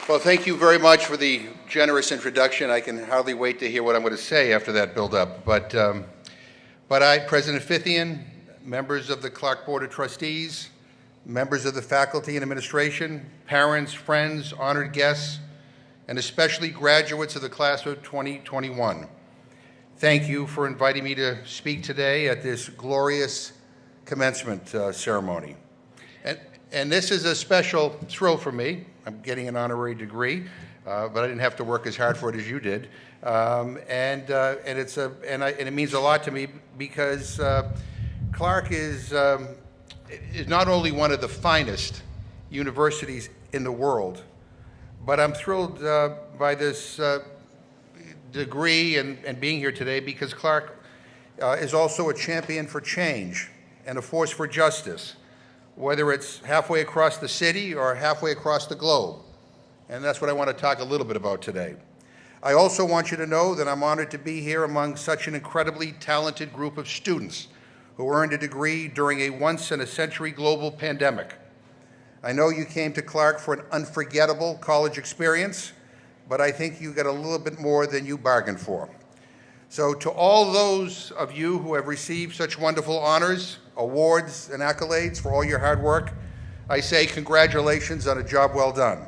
Well, thank you very much for the generous introduction. I can hardly wait to hear what I'm going to say after that build-up. But I, President Fithian, members of the Clark Board of Trustees, members of the faculty and administration, parents, friends, honored guests, and especially graduates of the class of 2021, thank you for inviting me to speak today at this glorious commencement ceremony. And this is a special thrill for me. I'm getting an honorary degree, but I didn't have to work as hard for it as you did. And it means a lot to me because Clark is not only one of the finest universities in the world, but I'm thrilled by this degree and being here today because Clark is also a champion for change and a force for justice, whether it's halfway across the city or halfway across the globe. And that's what I want to talk a little bit about today. I also want you to know that I'm honored to be here among such an incredibly talented group of students who earned a degree during a once-in-a-century global pandemic. I know you came to Clark for an unforgettable college experience, but I think you got a little bit more than you bargained for. So to all those of you who have received such wonderful honors, awards, and accolades for all your hard work, I say congratulations on a job well done.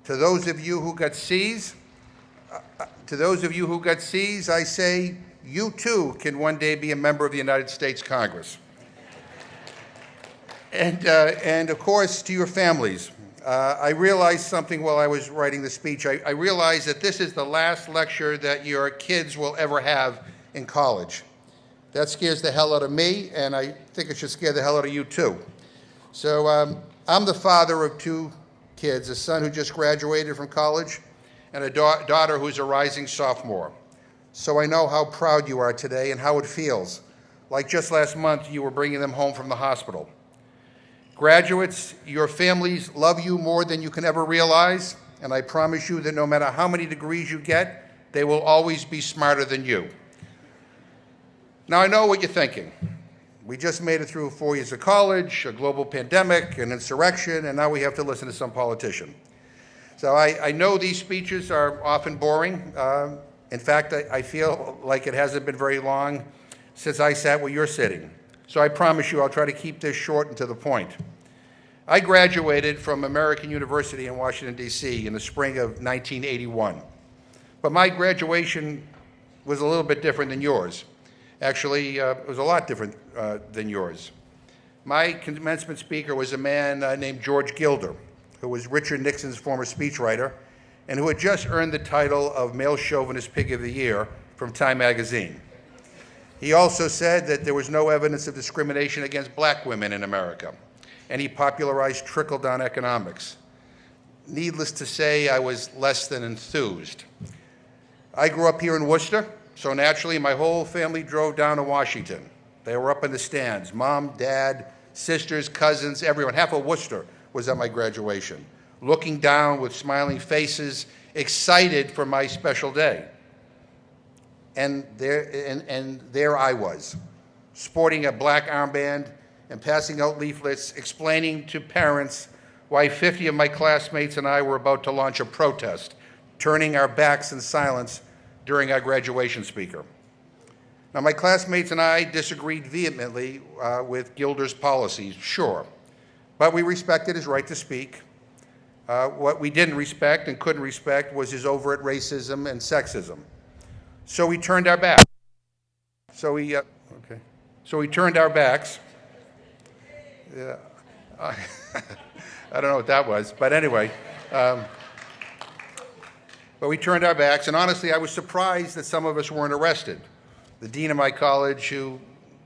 To those of you who got C's, I say you too can one day be a member of the United States Congress. And of course, to your families, I realized something while I was writing the speech. I realized that this is the last lecture that your kids will ever have in college. That scares the hell out of me, and I think it should scare the hell out of you too. So I'm the father of two kids, a son who just graduated from college and a daughter who's a rising sophomore. So I know how proud you are today and how it feels. Like just last month, you were bringing them home from the hospital. Graduates, your families love you more than you can ever realize, and I promise you that no matter how many degrees you get, they will always be smarter than you. Now, I know what you're thinking. We just made it through 4 years of college, a global pandemic, an insurrection, and now we have to listen to some politician. So I know these speeches are often boring. In fact, I feel like it hasn't been very long since I sat where you're sitting. So I promise you I'll try to keep this short and to the point. I graduated from American University in Washington, D.C. in the spring of 1981. But my graduation was a little bit different than yours. Actually, it was a lot different than yours. My commencement speaker was a man named George Gilder, who was Richard Nixon's former speechwriter, and who had just earned the title of Male Chauvinist Pig of the Year from Time magazine. He also said that there was no evidence of discrimination against black women in America, and he popularized trickle-down economics. Needless to say, I was less than enthused. I grew up here in Worcester, so naturally my whole family drove down to Washington. They were up in the stands, mom, dad, sisters, cousins, everyone. Half of Worcester was at my graduation, looking down with smiling faces, excited for my special day. And there I was, sporting a black armband and passing out leaflets explaining to parents why 50 of my classmates and I were about to launch a protest, turning our backs in silence during our graduation speaker. Now, my classmates and I disagreed vehemently with Gilder's policies, sure, but we respected his right to speak. What we didn't respect and couldn't respect was his overt racism and sexism. So we turned our backs. So we turned our backs. Yeah, I don't know what that was, but anyway. But we turned our backs, and honestly, I was surprised that some of us weren't arrested. The dean of my college, who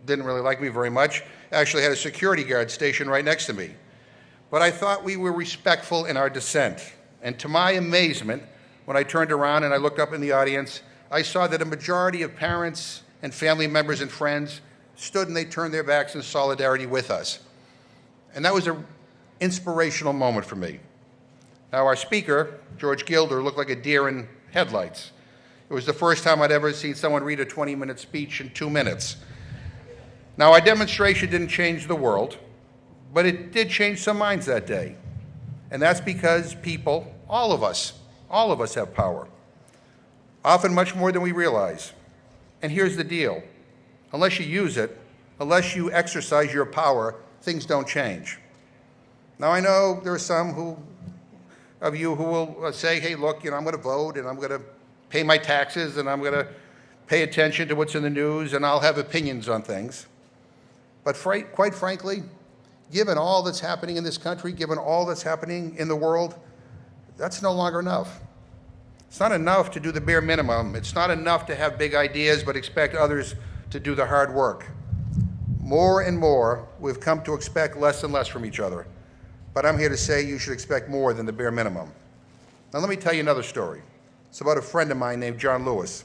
didn't really like me very much, actually had a security guard stationed right next to me. But I thought we were respectful in our dissent. And to my amazement, when I turned around and I looked up in the audience, I saw that a majority of parents and family members and friends stood and they turned their backs in solidarity with us. And that was an inspirational moment for me. Now, our speaker, George Gilder, looked like a deer in headlights. It was the first time I'd ever seen someone read a 20-minute speech in 2 minutes. Now, our demonstration didn't change the world, but it did change some minds that day. And that's because people, All of us have power, often much more than we realize. And here's the deal. Unless you use it, unless you exercise your power, things don't change. Now, I know there are some of you who will say, hey, look, I'm going to vote, and I'm going to pay my taxes, and I'm going to pay attention to what's in the news, and I'll have opinions on things. But quite frankly, given all that's happening in this country, given all that's happening in the world, that's no longer enough. It's not enough to do the bare minimum. It's not enough to have big ideas but expect others to do the hard work. More and more, we've come to expect less and less from each other. But I'm here to say you should expect more than the bare minimum. Now let me tell you another story. It's about a friend of mine named John Lewis.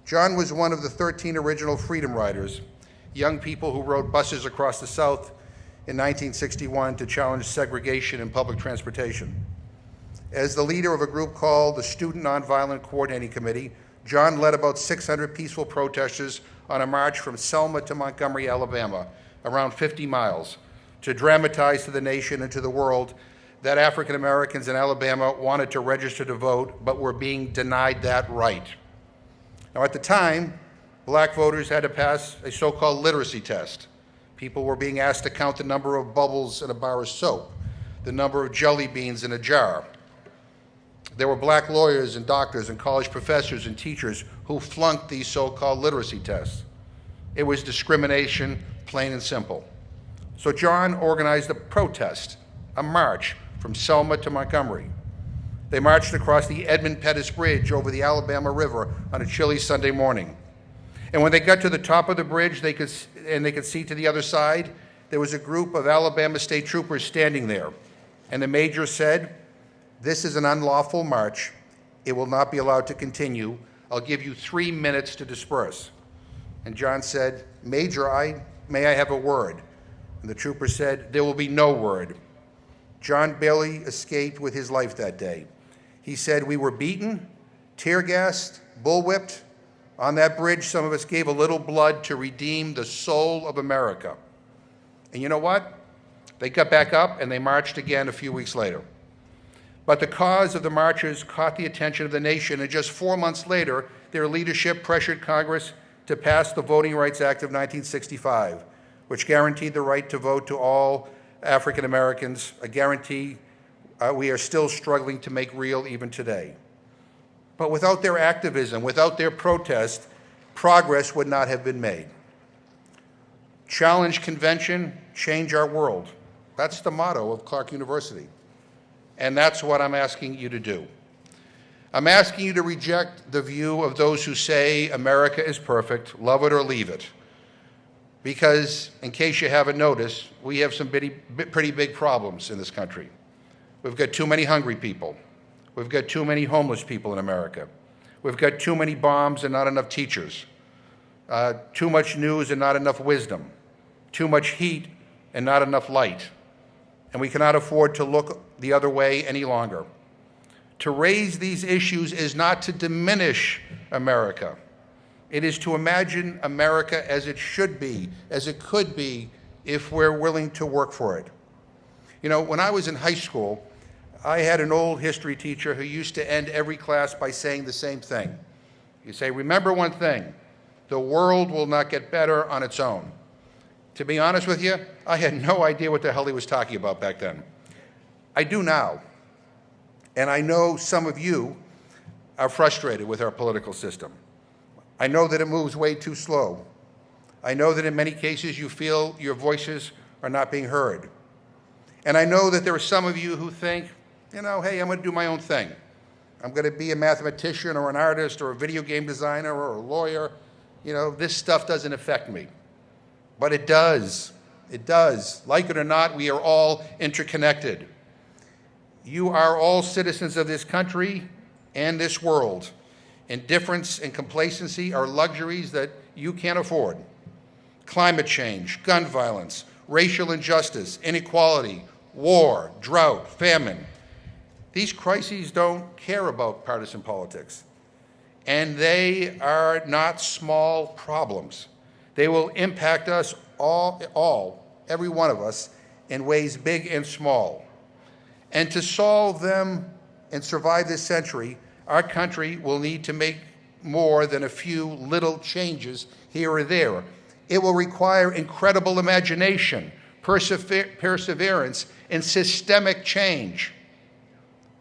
John was one of the 13 original Freedom Riders, young people who rode buses across the South in 1961 to challenge segregation in public transportation. As the leader of a group called the Student Nonviolent Coordinating Committee, John led about 600 peaceful protesters on a march from Selma to Montgomery, Alabama, around 50 miles, to dramatize to the nation and to the world that African Americans in Alabama wanted to register to vote but were being denied that right. Now, at the time, black voters had to pass a so-called literacy test. People were being asked to count the number of bubbles in a bar of soap, the number of jelly beans in a jar. There were black lawyers and doctors and college professors and teachers who flunked these so-called literacy tests. It was discrimination, plain and simple. So John organized a protest, a march from Selma to Montgomery. They marched across the Edmund Pettus Bridge over the Alabama River on a chilly Sunday morning. And when they got to the top of the bridge, they could see to the other side, there was a group of Alabama state troopers standing there. And the major said, "This is an unlawful march. It will not be allowed to continue. I'll give you 3 minutes to disperse." And John said, "Major, may I have a word?" And the trooper said, "There will be no word." John barely escaped with his life that day. He said, "We were beaten, tear-gassed, bullwhipped. On that bridge, some of us gave a little blood to redeem the soul of America." And you know what? They got back up and they marched again a few weeks later. But the cause of the marchers caught the attention of the nation, and just 4 months later, their leadership pressured Congress to pass the Voting Rights Act of 1965, which guaranteed the right to vote to all African Americans, a guarantee we are still struggling to make real even today. But without their activism, without their protest, progress would not have been made. Challenge convention, change our world. That's the motto of Clark University. And that's what I'm asking you to do. I'm asking you to reject the view of those who say America is perfect, love it or leave it. Because, in case you haven't noticed, we have some pretty big problems in this country. We've got too many hungry people. We've got too many homeless people in America. We've got too many bombs and not enough teachers. Too much news and not enough wisdom. Too much heat and not enough light. And we cannot afford to look the other way any longer. To raise these issues is not to diminish America. It is to imagine America as it should be, as it could be, if we're willing to work for it. You know, when I was in high school, I had an old history teacher who used to end every class by saying the same thing. He'd say, "Remember one thing, the world will not get better on its own." To be honest with you, I had no idea what the hell he was talking about back then. I do now. And I know some of you are frustrated with our political system. I know that it moves way too slow. I know that in many cases you feel your voices are not being heard. And I know that there are some of you who think, hey, I'm going to do my own thing. I'm going to be a mathematician or an artist or a video game designer or a lawyer. This stuff doesn't affect me. But it does. It does. Like it or not, we are all interconnected. You are all citizens of this country and this world. Indifference and complacency are luxuries that you can't afford. Climate change, gun violence, racial injustice, inequality, war, drought, famine. These crises don't care about partisan politics. And they are not small problems. They will impact us all, every one of us, in ways big and small. And to solve them and survive this century, our country will need to make more than a few little changes here or there. It will require incredible imagination, perseverance, and systemic change.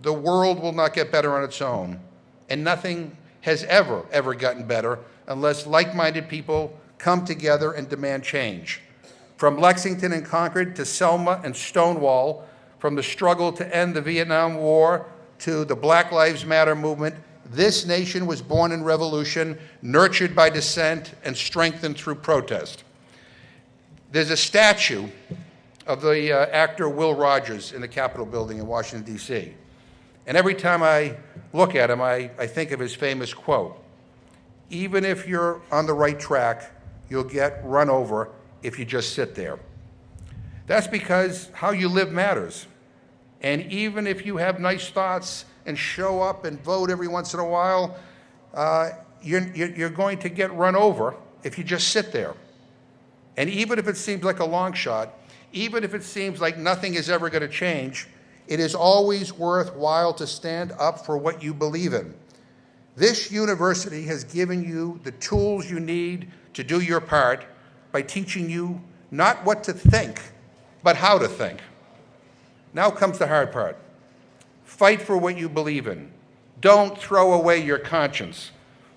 The world will not get better on its own, and nothing has ever gotten better unless like-minded people come together and demand change. From Lexington and Concord to Selma and Stonewall, from the struggle to end the Vietnam War to the Black Lives Matter movement, this nation was born in revolution, nurtured by dissent, and strengthened through protest. There's a statue of the actor Will Rogers in the Capitol building in Washington, D.C. And every time I look at him, I think of his famous quote, "Even if you're on the right track, you'll get run over if you just sit there." That's because how you live matters. And even if you have nice thoughts and show up and vote every once in a while, you're going to get run over if you just sit there. And even if it seems like a long shot, even if it seems like nothing is ever going to change, it is always worthwhile to stand up for what you believe in. This university has given you the tools you need to do your part by teaching you not what to think, but how to think. Now comes the hard part. Fight for what you believe in. Don't throw away your conscience.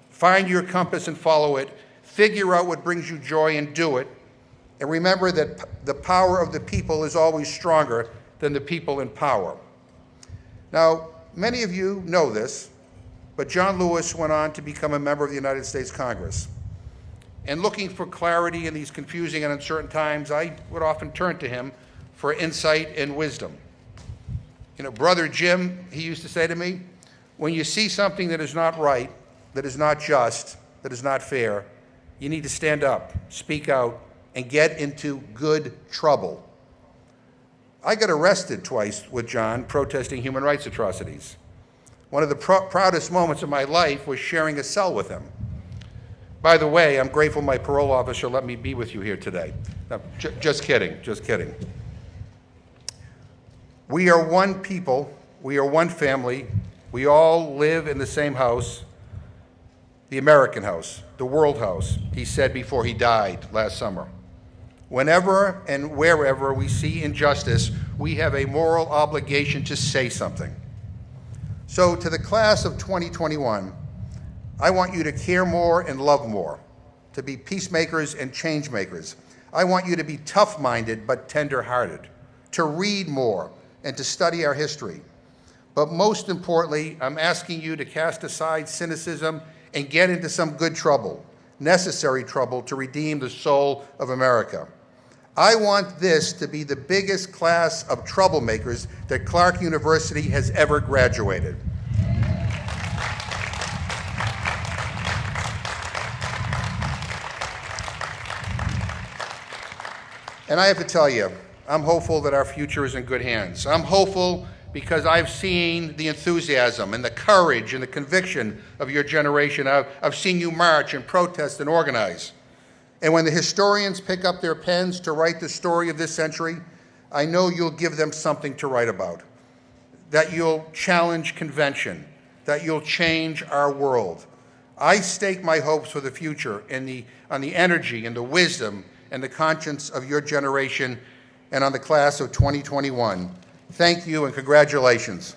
Find your compass and follow it. Figure out what brings you joy and do it. And remember that the power of the people is always stronger than the people in power. Now, many of you know this, but John Lewis went on to become a member of the United States Congress. And looking for clarity in these confusing and uncertain times, I would often turn to him for insight and wisdom. You know, Brother Jim, he used to say to me, when you see something that is not right, that is not just, that is not fair, you need to stand up, speak out, and get into good trouble. I got arrested twice with John protesting human rights atrocities. One of the proudest moments of my life was sharing a cell with him. By the way, I'm grateful my parole officer let me be with you here today. No, just kidding, just kidding. We are one people, we are one family, we all live in the same house, the American house, the world house, he said before he died last summer. Whenever and wherever we see injustice, we have a moral obligation to say something. So to the class of 2021, I want you to care more and love more, to be peacemakers and change makers. I want you to be tough-minded but tender-hearted, to read more and to study our history. But most importantly, I'm asking you to cast aside cynicism and get into some good trouble, necessary trouble to redeem the soul of America. I want this to be the biggest class of troublemakers that Clark University has ever graduated. And I have to tell you, I'm hopeful that our future is in good hands. I'm hopeful because I've seen the enthusiasm and the courage and the conviction of your generation. I've seen you march and protest and organize. And when the historians pick up their pens to write the story of this century, I know you'll give them something to write about, that you'll challenge convention, that you'll change our world. I stake my hopes for the future on the energy and the wisdom and the conscience of your generation and on the class of 2021. Thank you and congratulations.